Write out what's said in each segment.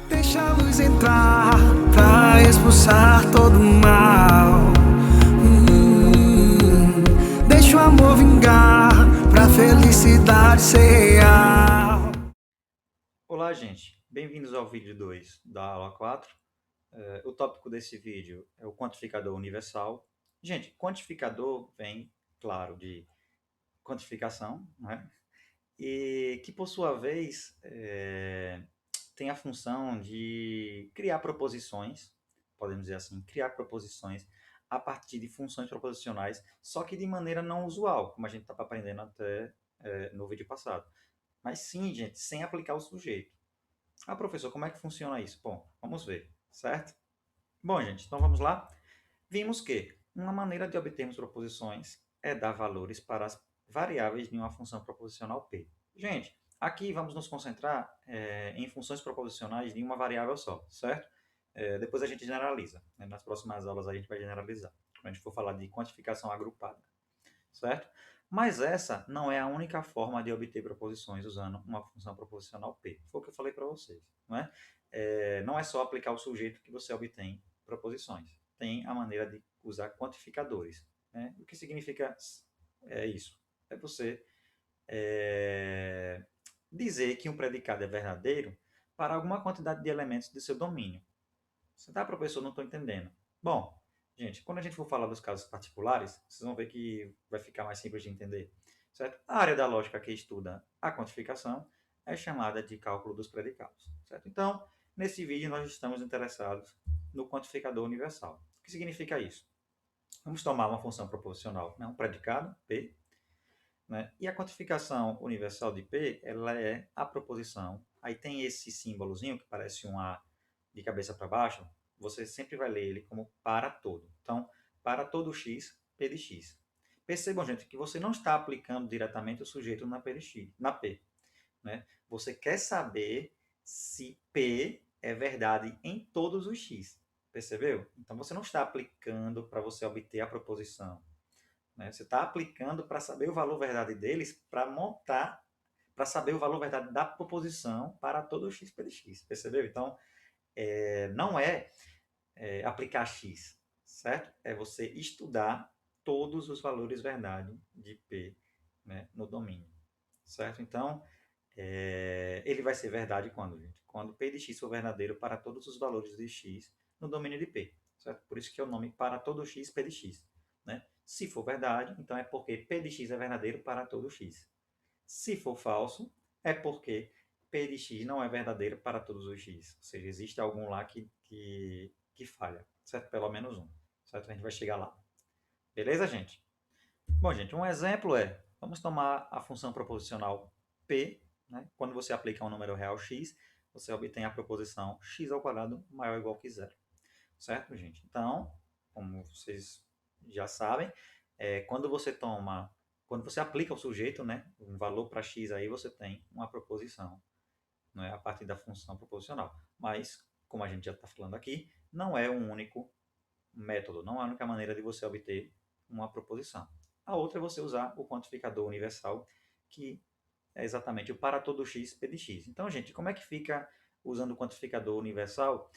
Deixa a luz entrar pra expulsar todo o mal. Deixa o amor vingar pra felicidade ser real. Olá, gente. Bem-vindos ao vídeo 2 da aula 4. O tópico desse vídeo é o quantificador universal. Gente, quantificador vem, claro, de quantificação, né? E que, por sua vez, tem a função de criar proposições, podemos dizer assim, criar proposições a partir de funções proposicionais, só que de maneira não usual, como a gente estava aprendendo até no vídeo passado. Mas sim, gente, sem aplicar o sujeito. Ah, professor, como é que funciona isso? Bom, vamos ver, certo? Bom, gente, então vamos lá. Vimos que uma maneira de obtermos proposições é dar valores para as variáveis de uma função proposicional P. Gente, aqui vamos nos concentrar em funções proposicionais de uma variável só, certo? Depois a gente generaliza, né? Nas próximas aulas a gente vai generalizar, quando a gente for falar de quantificação agrupada, certo? Mas essa não é a única forma de obter proposições usando uma função proposicional P. Foi o que eu falei para vocês. Não é só aplicar o sujeito que você obtém proposições. Tem a maneira de usar quantificadores. Né? O que significa isso? É você dizer que um predicado é verdadeiro para alguma quantidade de elementos de seu domínio. Você tá, professor? Não estou entendendo. Bom, gente, quando a gente for falar dos casos particulares, vocês vão ver que vai ficar mais simples de entender. Certo? A área da lógica que estuda a quantificação é chamada de cálculo dos predicados. Certo? Então, nesse vídeo nós estamos interessados no quantificador universal. O que significa isso? Vamos tomar uma função proposicional, né? Um predicado, P, né? E a quantificação universal de P, ela é a proposição. Aí tem esse símbolozinho que parece um A de cabeça para baixo, você sempre vai ler ele como para todo. Então, para todo x, P de x. Percebam, gente, que você não está aplicando diretamente o sujeito na P, na P, né? Você quer saber se P é verdade em todos os x. Percebeu? Então, você não está aplicando para você obter a proposição. Né? Você está aplicando para saber o valor verdade deles, para montar, para saber o valor verdade da proposição para todo x P de x. Percebeu? Então, não é aplicar x, certo? É você estudar todos os valores verdade de P, né, no domínio, certo? Então, ele vai ser verdade quando, gente? Quando P de x for verdadeiro para todos os valores de x no domínio de P, certo? Por isso que é o nome para todo x, P de x, né? Se for verdade, então é porque P de x é verdadeiro para todo x. Se for falso, é porque P de x não é verdadeiro para todos os x. Ou seja, existe algum lá que falha, certo? Pelo menos um, certo? A gente vai chegar lá. Beleza, gente? Bom, gente, um exemplo vamos tomar a função proposicional P, né? Quando você aplica um número real x, você obtém a proposição x ao quadrado maior ou igual que zero. Certo, gente? Então, como vocês já sabem, quando você aplica o sujeito, né, um valor para x aí, você tem uma proposição, não é a partir da função proposicional. Mas, como a gente já está falando aqui, não é um único método, não é a única maneira de você obter uma proposição. A outra é você usar o quantificador universal, que é exatamente o para todo x, p de x. Então, gente, como é que fica usando o quantificador universal?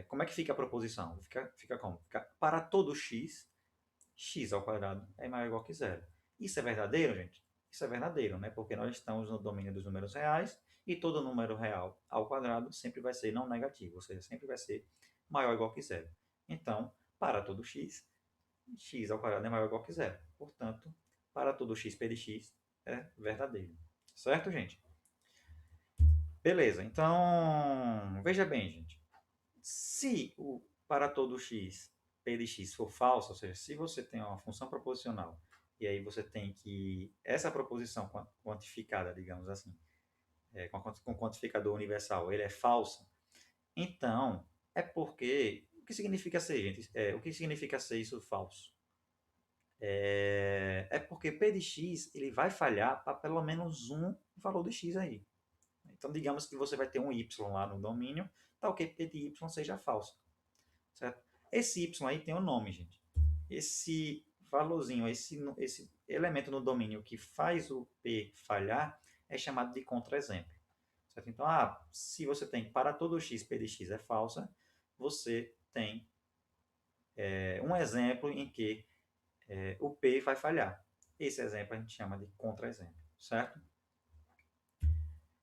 Como é que fica a proposição? Fica como? Fica para todo x, x ao quadrado é maior ou igual que zero. Isso é verdadeiro, gente? Isso é verdadeiro, né? Porque nós estamos no domínio dos números reais e todo número real ao quadrado sempre vai ser não negativo, ou seja, sempre vai ser maior ou igual que zero. Então, para todo x, x ao quadrado é maior ou igual que zero. Portanto, para todo x, p de x é verdadeiro. Certo, gente? Beleza, então, veja bem, gente. Se o para todo x, p de x for falso, ou seja, se você tem uma função proposicional e aí você tem que essa proposição quantificada, digamos assim, com quantificador universal, ele é falsa, então é porque o que significa ser, gente? O que significa ser isso falso? É porque p de x ele vai falhar para pelo menos um valor de x aí. Então, digamos que você vai ter um y lá no domínio, tal que p de y seja falso, certo? Esse y aí tem um nome, gente. Esse valorzinho, esse elemento no domínio que faz o p falhar é chamado de contra-exemplo, certo? Então, se você tem para todo x, p de x é falsa, você tem um exemplo em que o P vai falhar. Esse exemplo a gente chama de contra-exemplo, certo?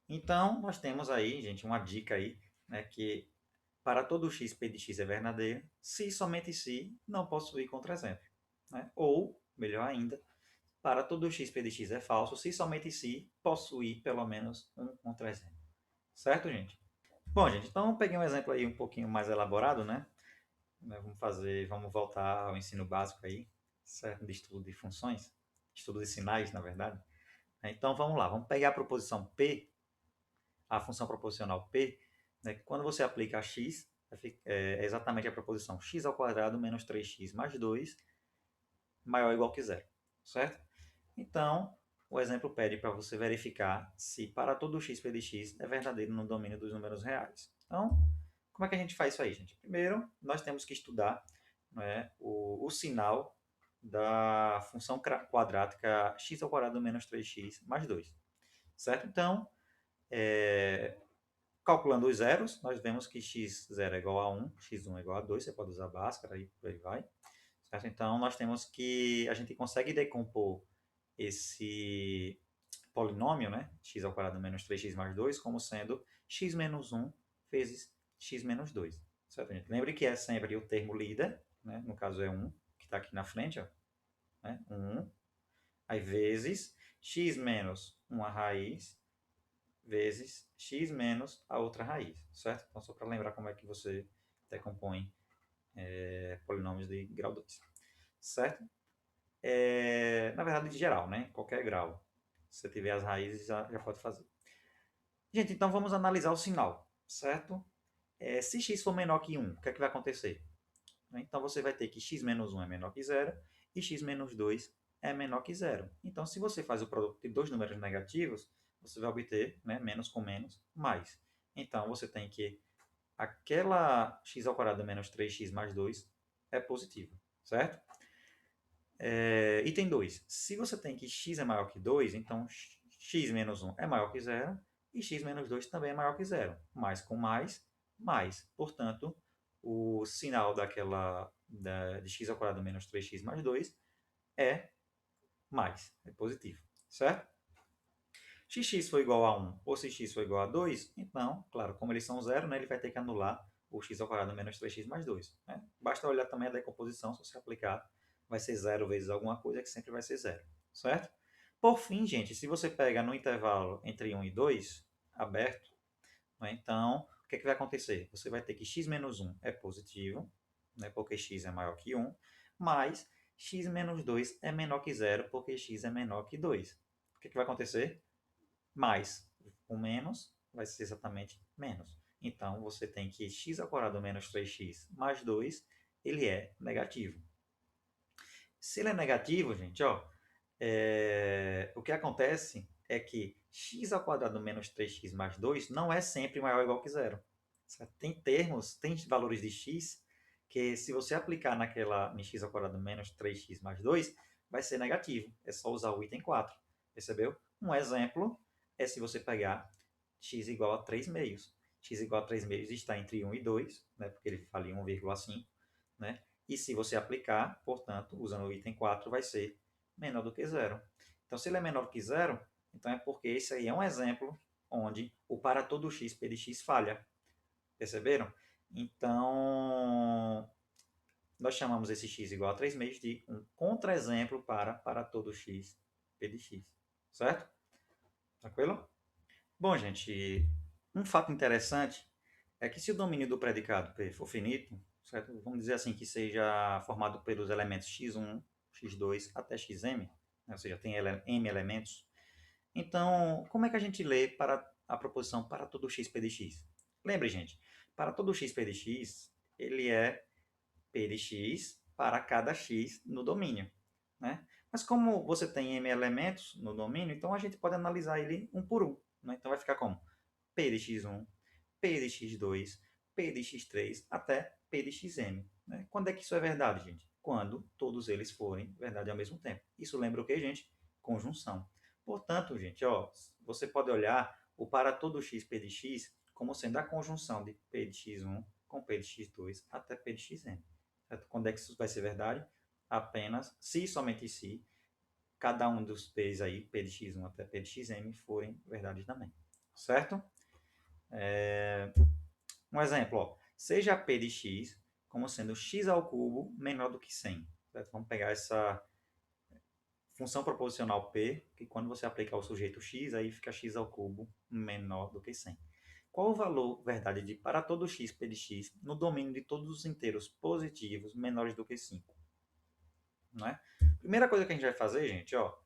Então, nós temos aí, gente, uma dica aí, né, que para todo x, P de x é verdadeiro, se somente se não possuir contra-exemplo. Né? Ou, melhor ainda, para todo x, P de x é falso, se somente se possuir pelo menos um contra-exemplo. Certo, gente? Bom, gente, então peguei um exemplo aí um pouquinho mais elaborado, né? Vamos voltar ao ensino básico aí, certo? De estudo de funções, estudo de sinais, na verdade. Então vamos lá, vamos pegar a proposição P, a função proposicional P, né? Quando você aplica a x, é exatamente a proposição x ao quadrado menos 3x mais 2 maior ou igual que zero, certo? Então, o exemplo pede para você verificar se para todo x p de x é verdadeiro no domínio dos números reais. Então, como é que a gente faz isso aí, gente? Primeiro, nós temos que estudar, né, o sinal da função quadrática x ao quadrado menos 3x mais 2. Certo? Então, calculando os zeros, nós vemos que x0 é igual a 1, x1 é igual a 2, você pode usar Bhaskara e por aí vai. Certo? Então, nós temos que, a gente consegue decompor esse polinômio, né, x ao quadrado menos 3x mais 2, como sendo x menos 1 vezes x menos 2. Certo, gente? Lembre que é sempre o termo líder, né, no caso é 1, que está aqui na frente, ó, né, 1, aí vezes x menos uma raiz vezes x menos a outra raiz, certo? Então, só para lembrar como é que você decompõe polinômios de grau 2, certo? Na verdade, de geral, né? Qualquer grau. Se você tiver as raízes, já pode fazer. Gente, então vamos analisar o sinal, certo? Se x for menor que 1, o que é que vai acontecer? Então você vai ter que x menos 1 é menor que zero e x menos 2 é menor que zero. Então, se você faz o produto de dois números negativos, você vai obter, né, menos com menos, mais. Então, você tem que aquela x ao quadrado menos 3x mais 2 é positivo, certo? Item 2. Se você tem que x é maior que 2, então x menos 1 é maior que zero e x menos 2 também é maior que zero. Mais com mais, mais. Portanto, o sinal de x ao quadrado menos 3x mais 2 é mais, é positivo, certo? Se x for igual a 1 ou se x for igual a 2, então, claro, como eles são zero, né, ele vai ter que anular o x ao quadrado menos 3x mais 2. Né? Basta olhar também a decomposição, se você aplicar, vai ser zero vezes alguma coisa, que sempre vai ser zero, certo? Por fim, gente, se você pega no intervalo entre 1 e 2, aberto, né, então, o que, é que vai acontecer? Você vai ter que x menos 1 é positivo, né, porque x é maior que 1, mas x menos 2 é menor que zero, porque x é menor que 2. O que, é que vai acontecer? Mais com menos vai ser exatamente menos. Então, você tem que x ao quadrado menos 3x mais 2, ele é negativo. Se ele é negativo, gente, ó, o que acontece é que x ao quadrado menos 3x mais 2 não é sempre maior ou igual que zero. Certo? Tem valores de x que se você aplicar em x ao quadrado menos 3x mais 2, vai ser negativo. É só usar o item 4. Percebeu? Um exemplo é se você pegar x igual a 3 meios. X igual a 3 meios está entre 1 e 2, né, porque ele vale 1,5, né? E se você aplicar, portanto, usando o item 4, vai ser menor do que zero. Então, se ele é menor que zero, então é porque esse aí é um exemplo onde o para todo x, p de x falha. Perceberam? Então, nós chamamos esse x igual a 3 meios de um contra-exemplo para todo x, p de x. Certo? Tranquilo? Bom, gente, um fato interessante é que se o domínio do predicado P for finito, certo? Vamos dizer assim que seja formado pelos elementos x1, x2 até xm, né? Ou seja, tem m elementos. Então, como é que a gente lê para a proposição para todo x p de x? Lembre, gente, para todo x p de x, ele é p de x para cada x no domínio, né? Mas como você tem m elementos no domínio, então a gente pode analisar ele um por um, né? Então vai ficar como p de x1, p de x2, p de x3 até p de xm. Né? Quando é que isso é verdade, gente? Quando todos eles forem verdade ao mesmo tempo. Isso lembra o que, gente? Conjunção. Portanto, gente, ó, você pode olhar o para todo x p de x como sendo a conjunção de p de x1 com p de x2 até p de xn. Certo? Quando é que isso vai ser verdade? Apenas se, somente se, cada um dos p's aí, p de x1 até p de xm, forem verdades também. Certo? Um exemplo, ó, seja p de x como sendo x ao cubo menor do que 100. Certo? Vamos pegar essa função proposicional p, que quando você aplica ao sujeito x, aí fica x ao cubo menor do que 100. Qual o valor, verdade, de para todo x p de x no domínio de todos os inteiros positivos menores do que 5? Não é? Primeira coisa que a gente vai fazer, gente, ó,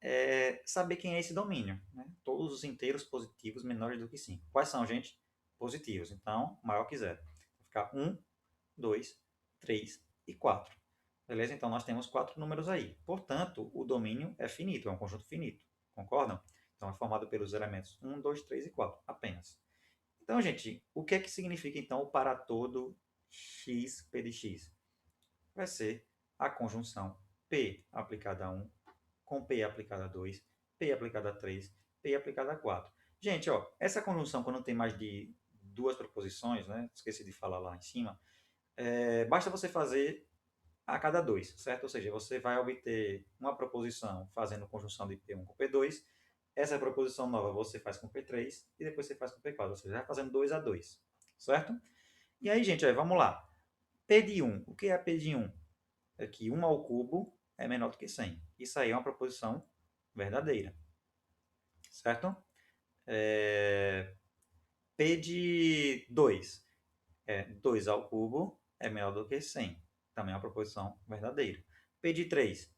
é saber quem é esse domínio. Né? Todos os inteiros positivos menores do que 5. Quais são, gente? Positivos. Então, maior que zero. Vai ficar 1, 2, 3 e 4. Beleza? Então, nós temos 4 números aí. Portanto, o domínio é finito, é um conjunto finito. Concordam? Então, é formado pelos elementos 1, 2, 3 e 4, apenas. Então, gente, o que é que significa, então, o para todo x p de x? Vai ser a conjunção p aplicada a 1 com P aplicada a 2, P aplicada a 3, P aplicada a 4. Gente, ó, essa conjunção, quando tem mais de duas proposições, né? Esqueci de falar lá em cima, basta você fazer a cada dois, certo? Ou seja, você vai obter uma proposição fazendo conjunção de P1 com P2, essa proposição nova você faz com P3 e depois você faz com P4, ou seja, vai fazendo 2 a 2, certo? E aí, gente, vamos lá. P de 1, o que é P de 1? É que 1 ao cubo é menor do que 100. Isso aí é uma proposição verdadeira, certo? P de 2 é 2 ao cubo é menor do que 100. Também é uma proposição verdadeira. P de 3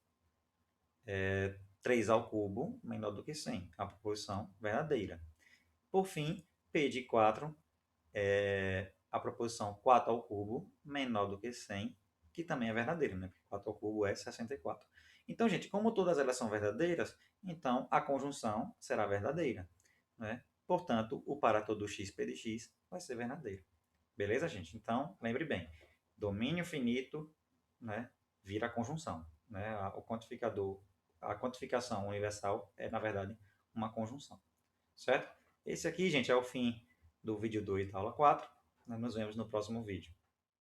é 3 ao cubo menor do que 100. É uma proposição verdadeira. Por fim, P de 4 é a proposição 4 ao cubo menor do que 100, que também é verdadeira, né? Porque 4 ao cubo é 64. Então, gente, como todas elas são verdadeiras, então a conjunção será verdadeira, né? Portanto, o para todo x p de x vai ser verdadeiro. Beleza, gente? Então, lembre bem, domínio finito, né, vira conjunção, né? O quantificador, a quantificação universal é, na verdade, uma conjunção, certo? Esse aqui, gente, é o fim do vídeo 2 da aula 4. Nós nos vemos no próximo vídeo.